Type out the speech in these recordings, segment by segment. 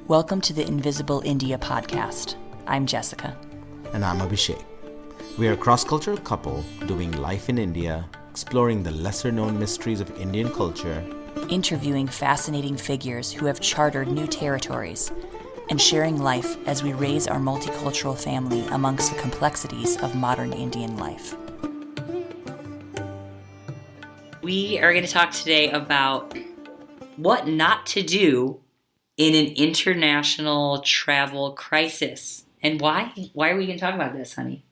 Welcome to the Invisible India podcast. I'm Jessica. And I'm Abhishek. We are a cross-cultural couple doing life in India, exploring the lesser-known mysteries of Indian culture, Interviewing fascinating figures who have chartered new territories, and sharing life as we raise our multicultural family amongst the complexities of modern Indian life. We are going to talk today about what not to do in an international travel crisis. And why? Why are we going to talk about this, honey?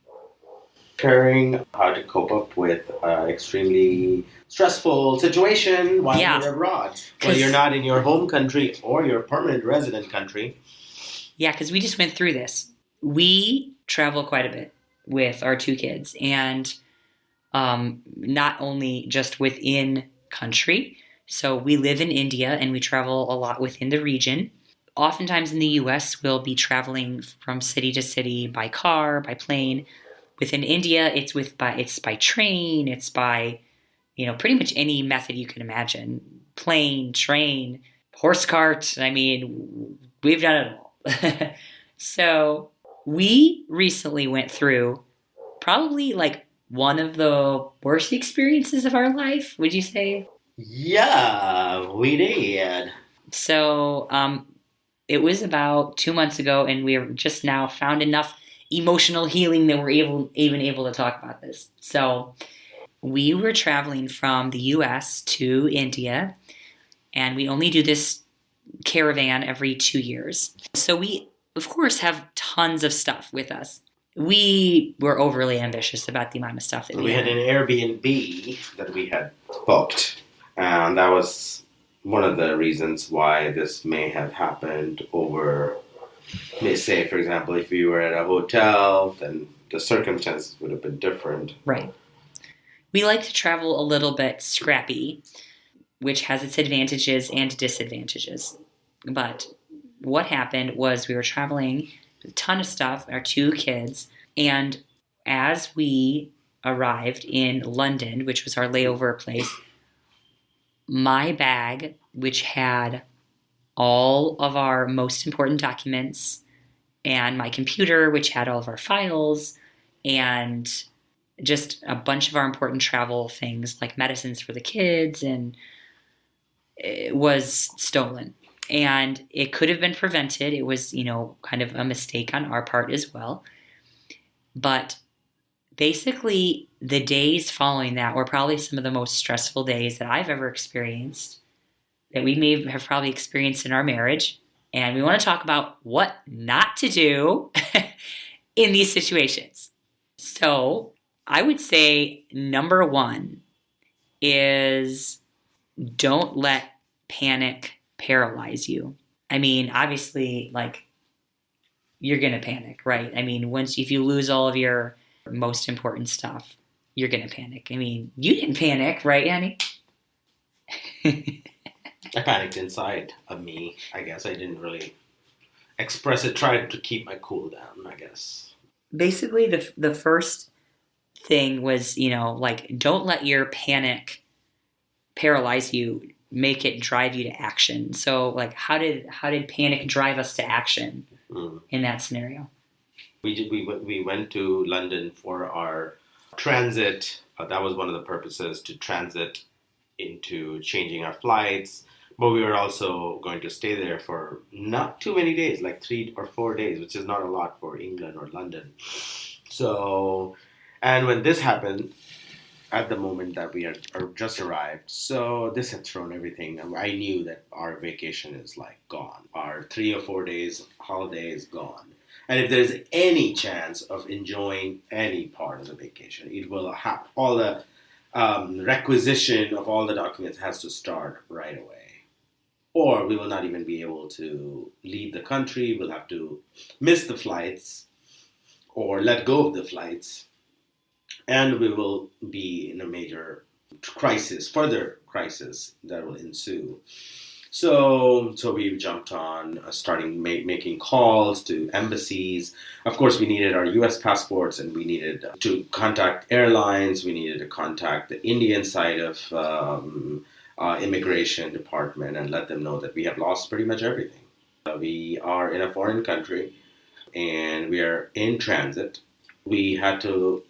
Sharing how to cope up with extremely stressful situation while you're abroad. Well, you're not in your home country or your permanent resident country. Yeah, because we just went through this. We travel quite a bit with our two kids, and not only just within country. So we live in India and we travel a lot within the region. Oftentimes in the U.S., we'll be traveling from city to city by car, by plane. Within India, it's by train, it's by, pretty much any method you can imagine. Plane, train, horse cart. I mean, we've done it all. So we recently went through probably like one of the worst experiences of our life, would you say? Yeah, we did. So it was about 2 months ago, and we have just now found enough emotional healing that we're able to talk about this. So we were traveling from the U.S. to India, and we only do this caravan every 2 years. So we, of course, have tons of stuff with us. We were overly ambitious about the amount of stuff that we had. We had an Airbnb that we had booked, and that was one of the reasons why this may have happened over, say, for example, if we were at a hotel, then the circumstances would have been different. Right. We like to travel a little bit scrappy, which has its advantages and disadvantages. But what happened was we were traveling with a ton of stuff, our two kids, and as we arrived in London, which was our layover place, my bag, which had all of our most important documents, and my computer, which had all of our files, and just a bunch of our important travel things like medicines for the kids, and it was stolen. And it could have been prevented. It was, kind of a mistake on our part as well. But basically, the days following that were probably some of the most stressful days that I've ever experienced, that we may have probably experienced in our marriage. And we want to talk about what not to do in these situations. So I would say number one is don't let panic paralyze you. I mean, obviously, you're going to panic, right? I mean, if you lose all of your most important stuff, you're going to panic. I mean, you didn't panic, right, honey? I panicked inside of me, I guess. I didn't really express it, tried to keep my cool down, I guess. Basically, the first thing was, don't let your panic paralyze you. Make it drive you to action. So, how did panic drive us to action in that scenario? We went to London for our transit. That was one of the purposes, to transit into changing our flights. But we were also going to stay there for not too many days, like 3 or 4 days, which is not a lot for England or London. So, and when this happened, at the moment that we had just arrived, so this had thrown everything. I knew that our vacation is gone. Our 3 or 4 days holiday is gone. And if there's any chance of enjoying any part of the vacation, it will have all the requisition of all the documents has to start right away. Or we will not even be able to leave the country. We'll have to miss the flights or let go of the flights. And we will be in a major further crisis that will ensue. So we jumped on, starting making calls to embassies. Of course, we needed our U.S. passports, and we needed to contact airlines. We needed to contact the Indian side of immigration department and let them know that we have lost pretty much everything. We are in a foreign country and we are in transit. We had to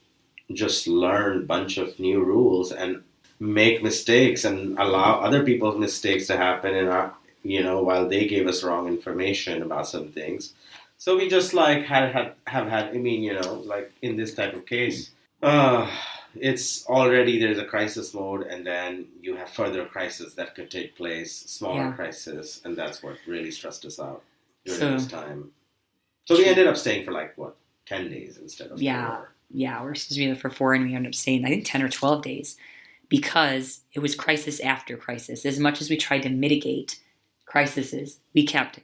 just learn a bunch of new rules and make mistakes and allow other people's mistakes to happen in our, while they gave us wrong information about some things. So we just like have had, I mean, like in this type of case, uh, it's already there's a crisis mode, and then you have further crisis that could take place, smaller Yeah. crisis, and that's what really stressed us out during So- this time. So we ended up staying for like what, 10 days instead of Yeah. 4. Yeah, we're supposed to be there for 4, and we ended up staying, I think, 10 or 12 days because it was crisis after crisis. As much as we tried to mitigate crises, we kept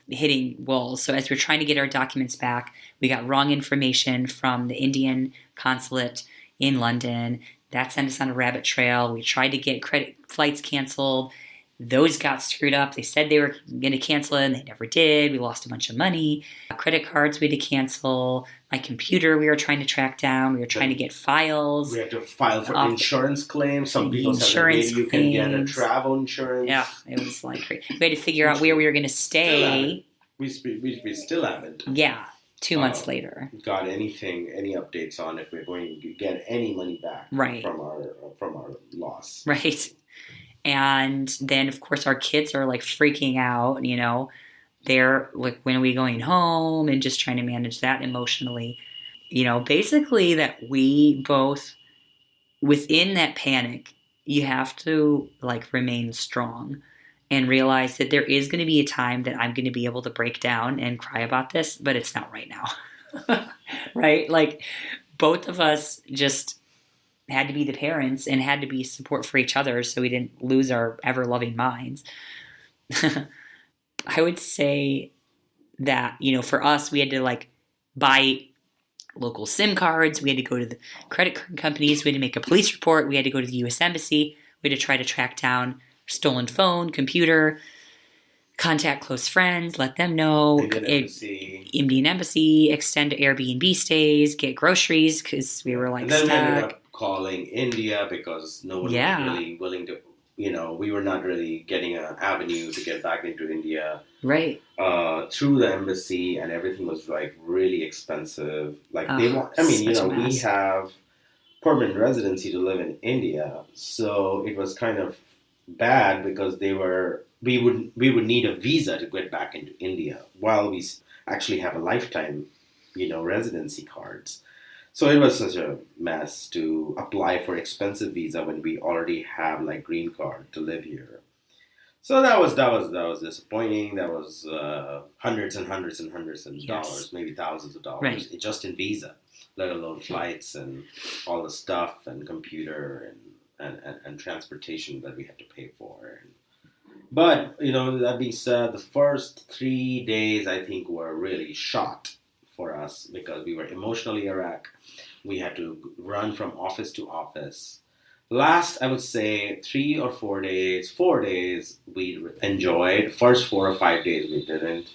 hitting walls. So as we're trying to get our documents back, we got wrong information from the Indian consulate in London. That sent us on a rabbit trail. We tried to get credit flights canceled. Those got screwed up. They said they were going to cancel it, and they never did. We lost a bunch of money. Credit cards we had to cancel. My computer we were trying to track down. We were trying to get files. We had to file for Off- insurance claims. Some people said that Insurance maybe you can get a claims. travel insurance. Yeah, it was like crazy. We had to figure out where we were going to stay. We still haven't Yeah, 2 months later. got any updates on if we're going to get any money back Right. from our loss. Right. And then, of course, our kids are like freaking out, They're like, when are we going home? And just trying to manage that emotionally. Basically that we both, within that panic, you have to like remain strong and realize that there is going to be a time that I'm going to be able to break down and cry about this, but it's not right now. Right? Like both of us just had to be the parents and had to be support for each other so we didn't lose our ever-loving minds. I would say that, for us, we had to like buy local SIM cards. We had to go to the credit card companies. We had to make a police report. We had to go to the U.S. Embassy. We had to try to track down stolen phone, computer, contact close friends, let them know. Indian Embassy, extend Airbnb stays, get groceries because we were like and then stuck. we ended up calling India because no one was really willing to, we were not really getting an avenue to get back into India. Right. Through the embassy, and everything was like really expensive. Like we have permanent residency to live in India, so it was kind of bad because we would need a visa to get back into India while we actually have a lifetime, residency cards. So it was such a mess to apply for expensive visa when we already have like green card to live here. So that was disappointing. That was hundreds and hundreds and hundreds of dollars, maybe thousands of dollars, just in visa, let alone flights and all the stuff and computer and transportation that we had to pay for. But that being said, the first 3 days I think were really shot for us because we were emotionally a wreck. We had to run from office to office. Last, I would say 3 or 4 days, 4 days we enjoyed. First 4 or 5 days we didn't.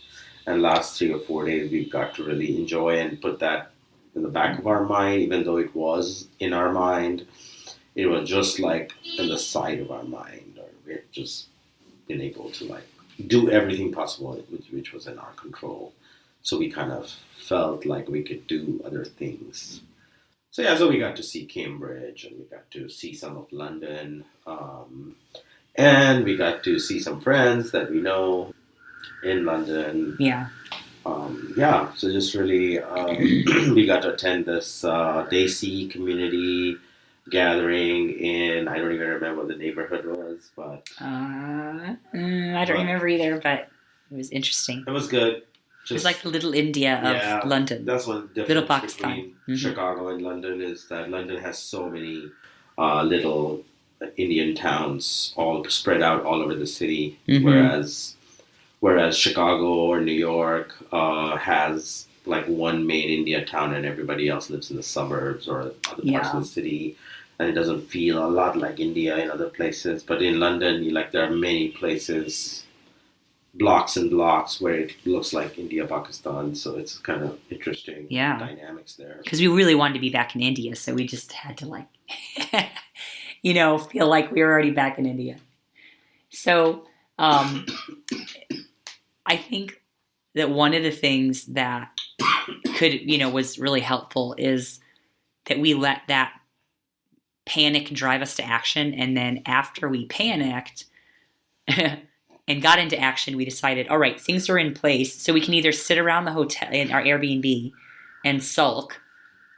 And last 3 or 4 days we got to really enjoy and put that in the back of our mind, even though it was in our mind. It was just like in the side of our mind. Or we had just been able to like do everything possible which was in our control. So we kind of felt like we could do other things. So we got to see Cambridge and we got to see some of London. And we got to see some friends that we know in London. Yeah. So just really, we got to attend this Desi community gathering in, I don't even remember what the neighborhood was, but... I don't remember either, but it was interesting. It was good. It was like the little India of London. That's one difference little Pakistan. between Chicago and London is that London has so many little Indian towns all spread out all over the city, whereas Chicago or New York has like one main India town and everybody else lives in the suburbs or other parts of the city. And it doesn't feel a lot like India in other places. But in London, there are many places, blocks and blocks, where it looks like India, Pakistan. So it's kind of interesting dynamics there. Because we really wanted to be back in India, so we just had to feel like we were already back in India. So I think that one of the things that was really helpful is that we let that panic drive us to action. And then after we panicked and got into action, we decided, all right, things are in place. So we can either sit around the hotel in our Airbnb and sulk,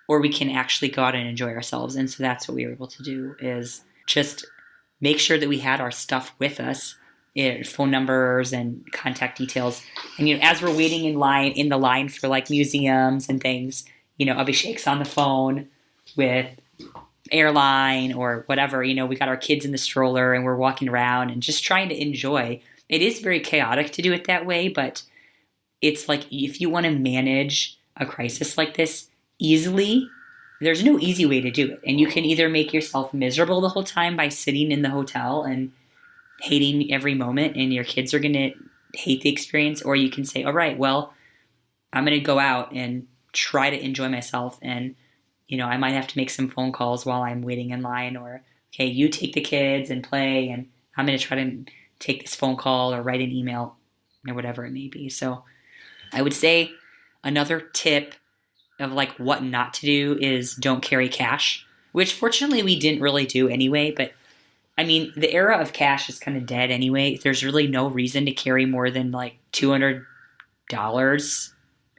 or we can actually go out and enjoy ourselves. And so that's what we were able to do, is just make sure that we had our stuff with us, phone numbers and contact details. And, as we're waiting in the line for like museums and things, Abhishek's on the phone with airline or whatever, we got our kids in the stroller and we're walking around and just trying to enjoy. It is very chaotic to do it that way, but it's like, if you want to manage a crisis like this easily, there's no easy way to do it. And you can either make yourself miserable the whole time by sitting in the hotel and hating every moment, and your kids are going to hate the experience, or you can say, all right, well, I'm going to go out and try to enjoy myself. And, I might have to make some phone calls while I'm waiting in line, or, okay, you take the kids and play, and I'm going to try to take this phone call or write an email or whatever it may be. So I would say another tip of like what not to do is don't carry cash, which fortunately we didn't really do anyway. But I mean, the era of cash is kind of dead anyway. There's really no reason to carry more than like $200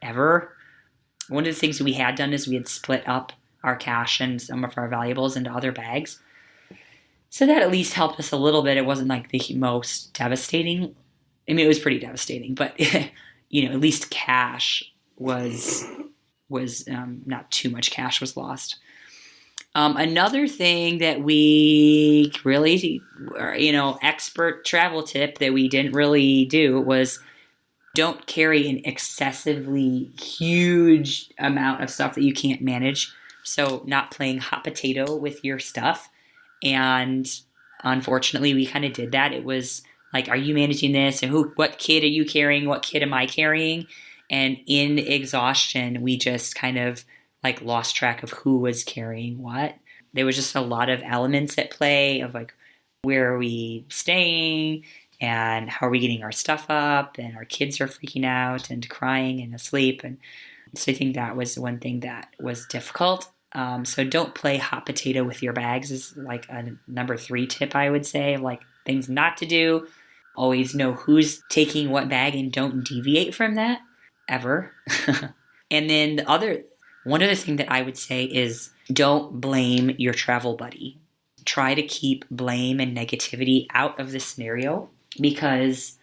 ever. One of the things we had done is we had split up our cash and some of our valuables into other bags. So that at least helped us a little bit. It wasn't like the most devastating. I mean, it was pretty devastating, but at least cash was not too much cash was lost. Another thing that we really, expert travel tip that we didn't really do was don't carry an excessively huge amount of stuff that you can't manage. So not playing hot potato with your stuff. And unfortunately, we kind of did that. It was like, are you managing this? And what kid are you carrying? What kid am I carrying? And in exhaustion, we just kind of like lost track of who was carrying what. There was just a lot of elements at play of like, where are we staying and how are we getting our stuff up, and our kids are freaking out and crying and asleep. And so I think that was one thing that was difficult. So don't play hot potato with your bags is like a number 3 tip, I would say, like things not to do. Always know who's taking what bag and don't deviate from that ever. And then one other thing that I would say is don't blame your travel buddy. Try to keep blame and negativity out of the scenario, because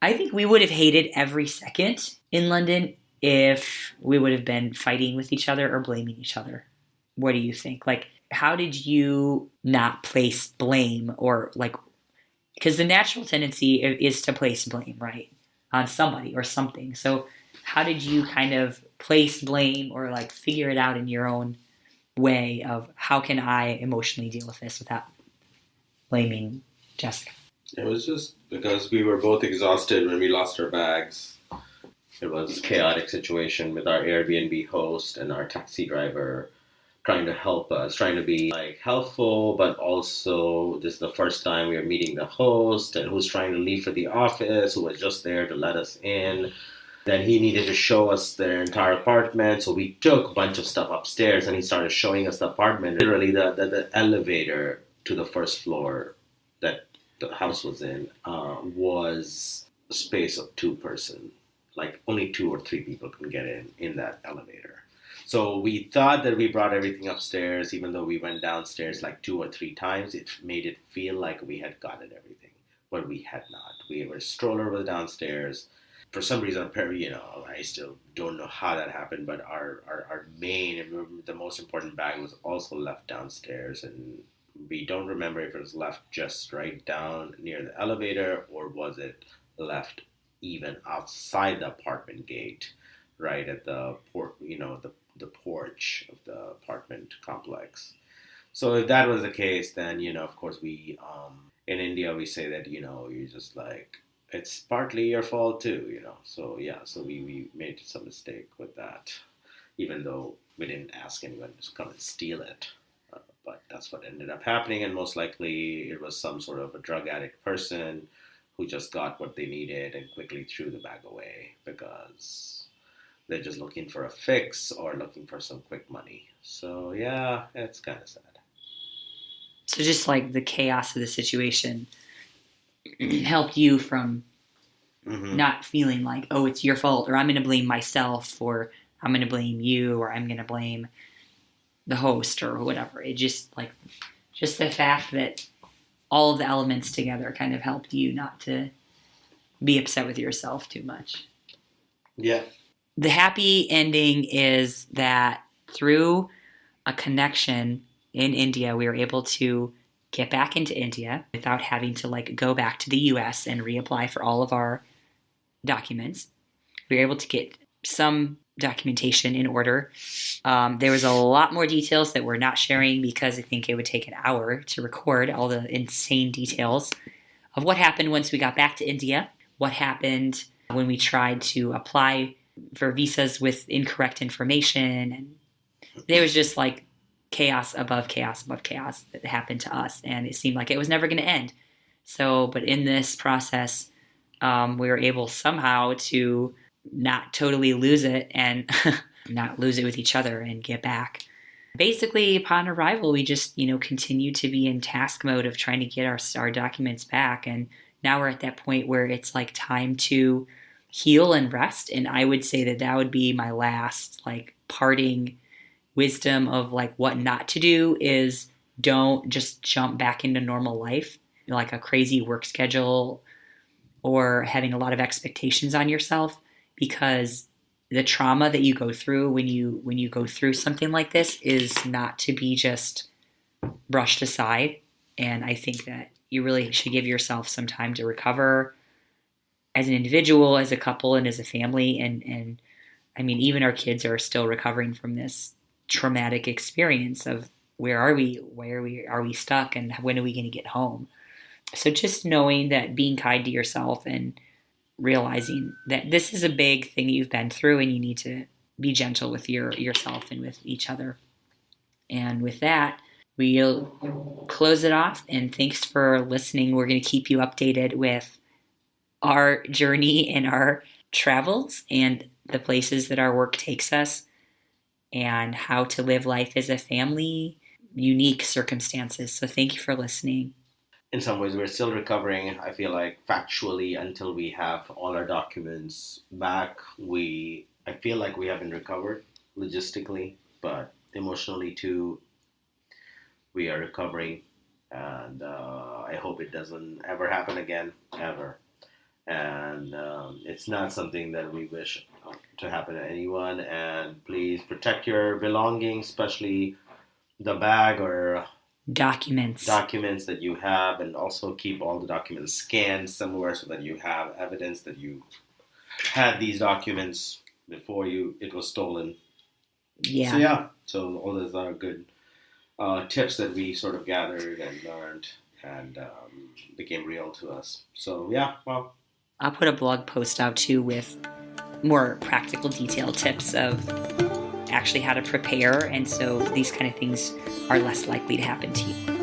I think we would have hated every second in London if we would have been fighting with each other or blaming each other. What do you think? Like, how did you not place blame, or like, because the natural tendency is to place blame, right, on somebody or something. So how did you kind of place blame or like figure it out in your own way of how can I emotionally deal with this without blaming Jessica? It was just because we were both exhausted when we lost our bags. It was a chaotic situation with our Airbnb host and our taxi driver trying to help us, trying to be like helpful, but also this is the first time we were meeting the host, and who's trying to leave for the office, who was just there to let us in. Then he needed to show us their entire apartment, so we took a bunch of stuff upstairs, and he started showing us the apartment. Literally, the elevator to the first floor that the house was in was a space of 2-person. Like only 2 or 3 people can get in that elevator. So we thought that we brought everything upstairs, even though we went downstairs like 2 or 3 times. It made it feel like we had gotten everything, but we had not. Our stroller was downstairs. For some reason, I still don't know how that happened, but our main, the most important bag was also left downstairs, and we don't remember if it was left just right down near the elevator, or was it left even outside the apartment gate, right at the the porch of the apartment complex. So if that was the case, then of course we in India we say that you just like, it's partly your fault too, So yeah, so we made some mistake with that, even though we didn't ask anyone to come and steal it. But that's what ended up happening, and most likely it was some sort of a drug addict person who just got what they needed and quickly threw the bag away because they're just looking for a fix or looking for some quick money. So yeah, it's kind of sad. So just like the chaos of the situation helped you from not feeling like, oh, it's your fault, or I'm going to blame myself, or I'm going to blame you, or I'm going to blame the host or whatever. It just the fact that all of the elements together kind of helped you not to be upset with yourself too much. Yeah. The happy ending is that through a connection in India, we were able to get back into India without having to go back to the US and reapply for all of our documents. We were able to get some documentation in order. There was a lot more details that we're not sharing because I think it would take an hour to record all the insane details of what happened once we got back to India, what happened when we tried to apply for visas with incorrect information. And there was just chaos above chaos above chaos that happened to us. And it seemed like it was never going to end. So, but in this process, we were able somehow to not totally lose it and not lose it with each other and get back. Basically, upon arrival, we just, continued to be in task mode of trying to get our documents back. And now we're at that point where it's time to heal and rest. And I would say that would be my last parting wisdom of what not to do is don't just jump back into normal life, like a crazy work schedule or having a lot of expectations on yourself, because the trauma that you go through when you go through something like this is not to be just brushed aside. And I think that you really should give yourself some time to recover as an individual, as a couple, and as a family. And I mean, even our kids are still recovering from this traumatic experience of where are we? Are we stuck? And when are we going to get home? So just knowing that, being kind to yourself and realizing that this is a big thing that you've been through and you need to be gentle with yourself and with each other. And with that, we'll close it off. And thanks for listening. We're going to keep you updated with our journey and our travels and the places that our work takes us and how to live life as a family, unique circumstances. So thank you for listening. In some ways, we're still recovering, I feel like, factually, until we have all our documents back. I feel like we haven't recovered logistically, but emotionally too, we are recovering. And I hope it doesn't ever happen again, ever. And it's not something that we wish to happen to anyone. And please protect your belongings, especially the bag or documents that you have, and also keep all the documents scanned somewhere so that you have evidence that you had these documents before it was stolen. So all those are good tips that we sort of gathered and learned and became real to us. So I'll put a blog post out too with more practical detailed tips of actually how to prepare, and so these kind of things are less likely to happen to you.